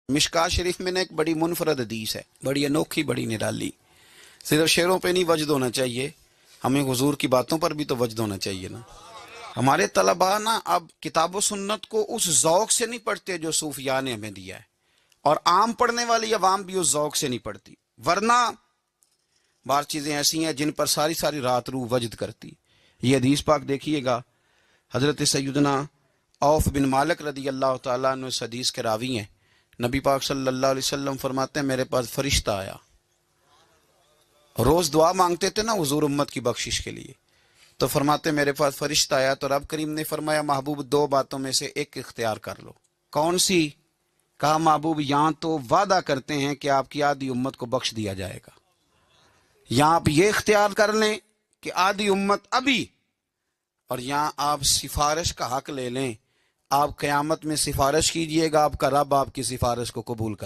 مشکات شریف میں نے ایک بڑی منفرد حدیث ہے، بڑی انوکھی، بڑی نرالی. صرف شعروں پہ نہیں وجد ہونا چاہیے، ہمیں حضور کی باتوں پر بھی تو وجد ہونا چاہیے نا. ہمارے طلباء نا اب کتاب و سنت کو اس ذوق سے نہیں پڑھتے جو صوفیاء نے ہمیں دیا ہے، اور عام پڑھنے والی عوام بھی اس ذوق سے نہیں پڑھتی، ورنہ بعض چیزیں ایسی ہیں جن پر ساری ساری رات روح وجد کرتی. یہ حدیث پاک دیکھیے گا، حضرت سیدنا عوف بن مالک رضی اللہ تعالیٰ عنہ اس حدیث کے راوی ہیں. نبی پاک صلی اللہ علیہ وسلم فرماتے ہیں میرے پاس فرشتہ آیا، روز دعا مانگتے تھے نا حضور امت کی بخشش کے لیے، تو فرماتے میرے پاس فرشتہ آیا تو رب کریم نے فرمایا محبوب دو باتوں میں سے ایک اختیار کر لو. کون سی؟ کہا محبوب یہاں تو وعدہ کرتے ہیں کہ آپ کی آدھی امت کو بخش دیا جائے گا، یہاں آپ یہ اختیار کر لیں کہ آدھی امت ابھی، اور یہاں آپ سفارش کا حق لے لیں، آپ قیامت میں سفارش کیجئے گا، آپ کا رب آپ کی سفارش کو قبول کر